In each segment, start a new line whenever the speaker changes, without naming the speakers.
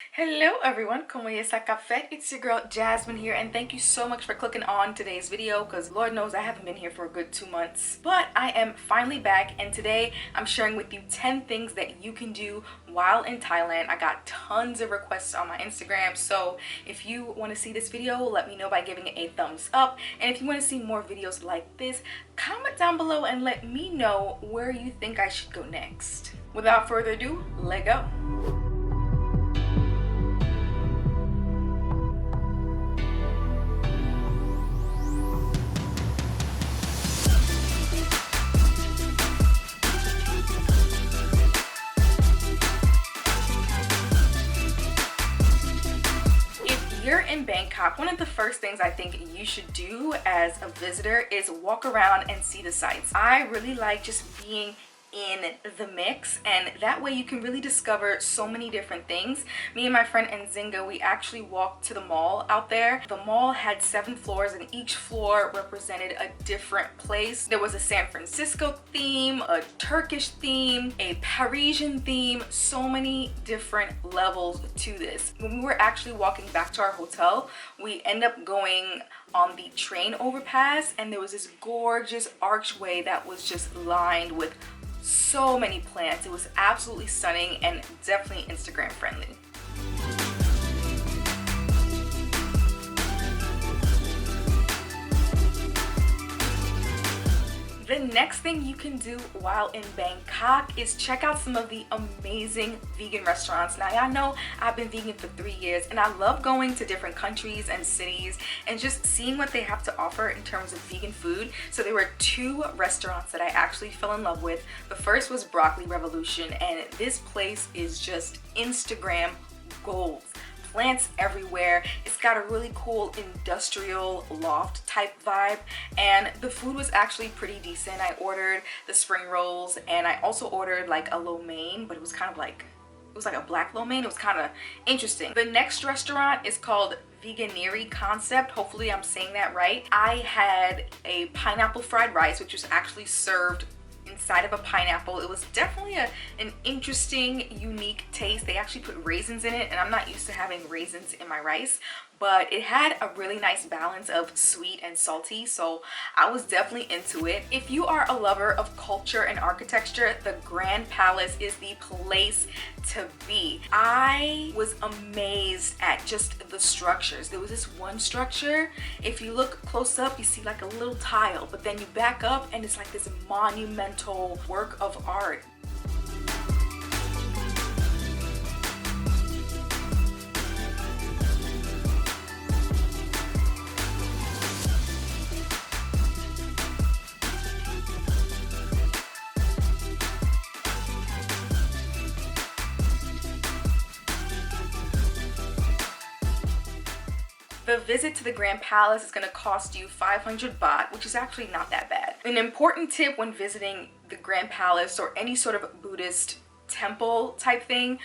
Hello everyone, como está café? It's your girl Jasmine here, and thank you so much for clicking on today's video because Lord knows I haven't been here for a good 2 months. But I am finally back, and today I'm sharing with you 10 things that you can do while in Thailand. I got tons of requests on my Instagram, so if you want to see this video, let me know by giving it a thumbs up. And if you want to see more videos like this, comment down below and let me know where you think I should go next. Without further ado, let go. You're in Bangkok, one of the first things I think you should do as a visitor is walk around and see the sights. I really like just being in the mix, and that way you can really discover so many different things. Me and my friend Nzinga, we actually walked to the mall out there. The mall had 7 floors, and each floor represented a different place. There was a San Francisco theme, a Turkish theme, a Parisian theme, so many different levels to this. When we were actually walking back to our hotel, we ended up going on the train overpass, and there was this gorgeous archway that was just lined with so many plants. It was absolutely stunning and definitely Instagram friendly. The next thing you can do while in Bangkok is check out some of the amazing vegan restaurants. Now, y'all know I've been vegan for 3 years, and I love going to different countries and cities and just seeing what they have to offer in terms of vegan food. So there were 2 restaurants that I actually fell in love with. The first was Broccoli Revolution, and this place is just Instagram gold. Plants everywhere. It's got a really cool industrial loft type vibe, and the food was actually pretty decent. I ordered the spring rolls, and I also ordered like a lo mein, but it was kind of like, it was like a black lo mein. It was kind of interesting. The next restaurant is called Vegan Eateries concept. Hopefully I'm saying that right. I had a pineapple fried rice, which was actually served inside of a pineapple. It was definitely an interesting, unique taste. They actually put raisins in it, and I'm not used to having raisins in my rice, but it had a really nice balance of sweet and salty, so I was definitely into it. If you are a lover of culture and architecture, the Grand Palace is the place to be. I was amazed at just the structures. There was this one structure, if you look close up, you see like a little tile, but then you back up and it's like this monumental work of art. The visit to the Grand Palace is going to cost you 500 baht, which is actually not that bad. An important tip when visiting the Grand Palace or any sort of Buddhist temple type thing,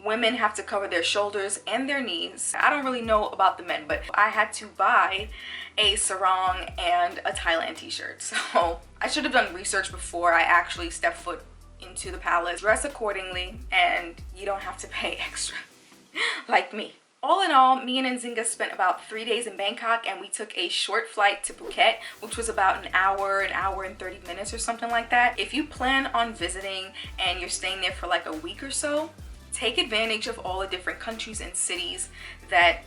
women have to cover their shoulders and their knees. I don't really know about the men, but I had to buy a sarong and a Thailand t-shirt. So I should have done research before I actually stepped foot into the palace. Dress accordingly, and you don't have to pay extra like me. All in all, me and Nzinga spent about 3 days in Bangkok, and we took a short flight to Phuket, which was about an hour and 30 minutes or something like that. If you plan on visiting and you're staying there for like a week or so, take advantage of all the different countries and cities that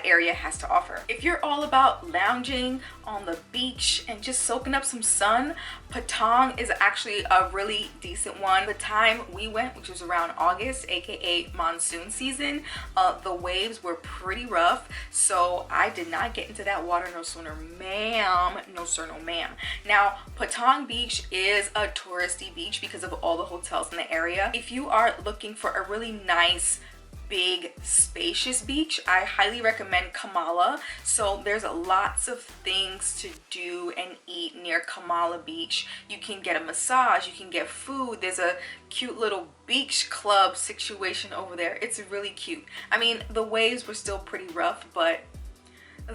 area has to offer. If you're all about lounging on the beach and just soaking up some sun, Patong is actually a really decent one. The time we went, which was around August, aka monsoon season, the waves were pretty rough, so I did not get into that water, no sir, no ma'am. No sir, no ma'am. Now, Patong Beach is a touristy beach because of all the hotels in the area. If you are looking for a really nice, big, spacious beach, I highly recommend Kampala. So there's lots of things to do and eat near Kampala Beach. You can get a massage, you can get food. There's a cute little beach club situation over there. It's really cute. I mean, the waves were still pretty rough, but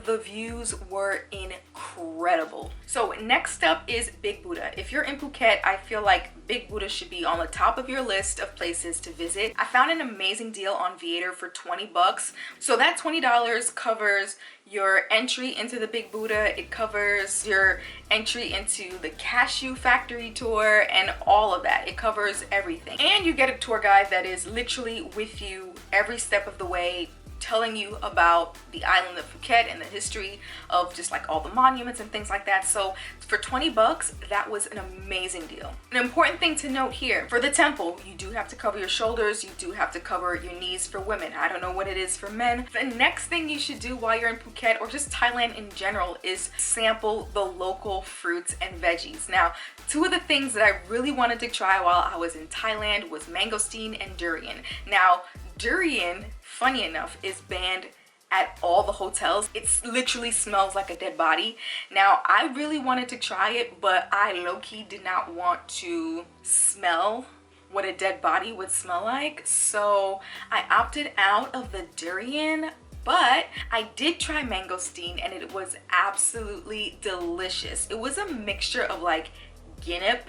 the views were incredible. So next up is Big Buddha. If you're in Phuket, I feel like Big Buddha should be on the top of your list of places to visit. I found an amazing deal on Viator for 20 bucks. So that $20 covers your entry into the Big Buddha. It covers your entry into the cashew factory tour and all of that. It covers everything. And you get a tour guide that is literally with you every step of the way, telling you about the island of Phuket and the history of just like all the monuments and things like that. So for 20 bucks, that was an amazing deal. An important thing to note here, for the temple, you do have to cover your shoulders, you do have to cover your knees for women. I don't know what it is for men. The next thing you should do while you're in Phuket or just Thailand in general is sample the local fruits and veggies. Now, two of the things that I really wanted to try while I was in Thailand was mangosteen and durian. Now, durian, funny enough, is banned at all the hotels. It literally smells like a dead body. Now, I really wanted to try it, but I low-key did not want to smell what a dead body would smell like. So I opted out of the durian, but I did try mangosteen and it was absolutely delicious. It was a mixture of like guinea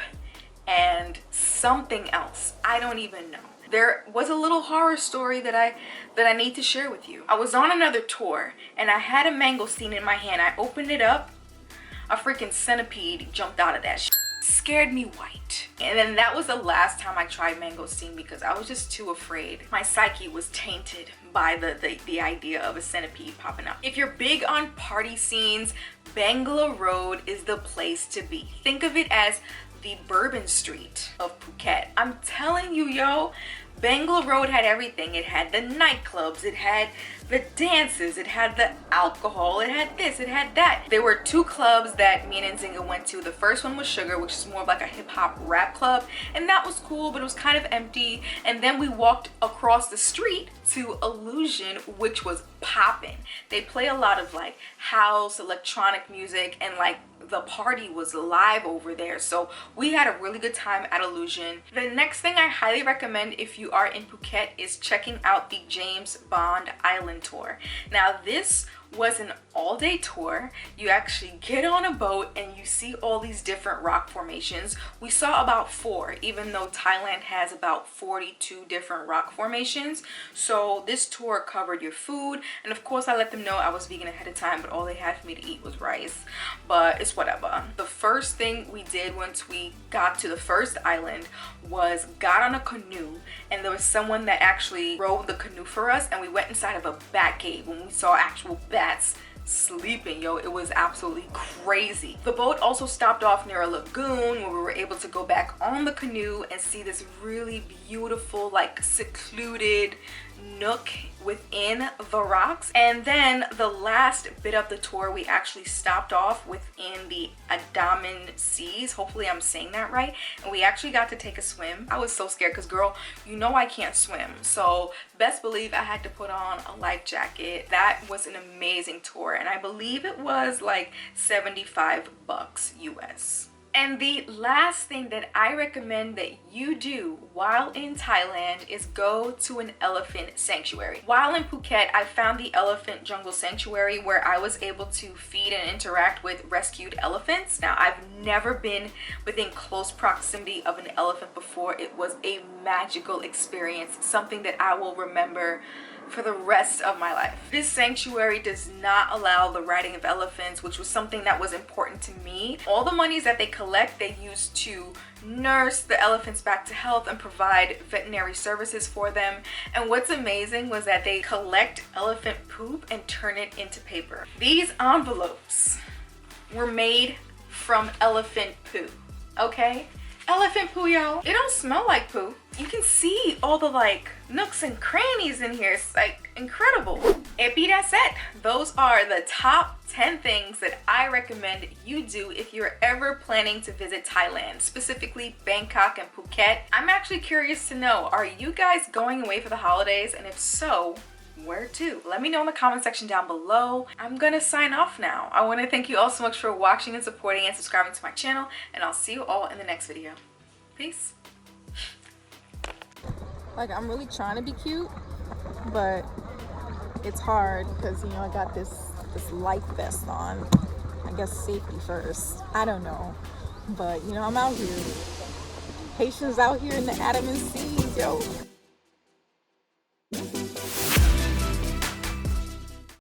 and something else. I don't even know. There was a little horror story that I need to share with you. I was on another tour and I had a mangosteen in my hand. I opened it up, a freaking centipede jumped out of that shit. Scared me white. And then that was the last time I tried mangosteen because I was just too afraid. My psyche was tainted by the idea of a centipede popping up. If you're big on party scenes, Bangla Road is the place to be. Think of it as the Bourbon Street of Phuket. I'm telling you, yo, Bangla Road had everything. It had the nightclubs, it had the dances, it had the alcohol, it had this, it had that. There were two clubs that me and Nzinga went to. The first one was Sugar, which is more of like a hip-hop rap club, and that was cool, but it was kind of empty. And then we walked across the street to Illusion, which was popping. They play a lot of like house, electronic music, and like the party was live over there. So we had a really good time at Illusion. The next thing I highly recommend if you are in Phuket is checking out the James Bond Island tour. Now, this was an all-day tour. You actually get on a boat and you see all these different rock formations. We saw about 4, even though Thailand has about 42 different rock formations. So this tour covered your food, and of course I let them know I was vegan ahead of time, but all they had for me to eat was rice, but it's whatever. The first thing we did once we got to the first island was got on a canoe, and there was someone that actually rowed the canoe for us, and we went inside of a bat cave when we saw actual bats sleeping. Yo, it was absolutely crazy. The boat also stopped off near a lagoon where we were able to go back on the canoe and see this really beautiful, like secluded nook within the rocks. And then the last bit of the tour, we actually stopped off within the Andaman Seas. Hopefully I'm saying that right. And we actually got to take a swim. I was so scared because, girl, you know I can't swim. So best believe I had to put on a life jacket. That was an amazing tour, and I believe it was like 75 bucks US. And the last thing that I recommend that you do while in Thailand is go to an elephant sanctuary. While in Phuket, I found the Elephant Jungle Sanctuary where I was able to feed and interact with rescued elephants. Now, I've never been within close proximity of an elephant before. It was a magical experience, something that I will remember for the rest of my life. This sanctuary does not allow the riding of elephants, which was something that was important to me. All the monies that they collect, they use to nurse the elephants back to health and provide veterinary services for them. And what's amazing was that they collect elephant poop and turn it into paper. These envelopes were made from elephant poo, okay? Elephant poo, y'all. It don't smell like poo. You can see all the like nooks and crannies in here. It's like incredible. Epi, that's it. Those are the top 10 things that I recommend you do if you're ever planning to visit Thailand, specifically Bangkok and Phuket. I'm actually curious to know, are you guys going away for the holidays? And if so, where to? Let me know in the comment section down below. I'm gonna sign off now. I want to thank you all so much for watching and supporting and subscribing to my channel, and I'll see you all in the next video. Peace. Like, I'm really trying to be cute, but it's hard because, you know, I got this
this life vest on. I guess safety first. I don't know. But, you know, I'm out here. Haitians out here in the Andaman Seas, yo.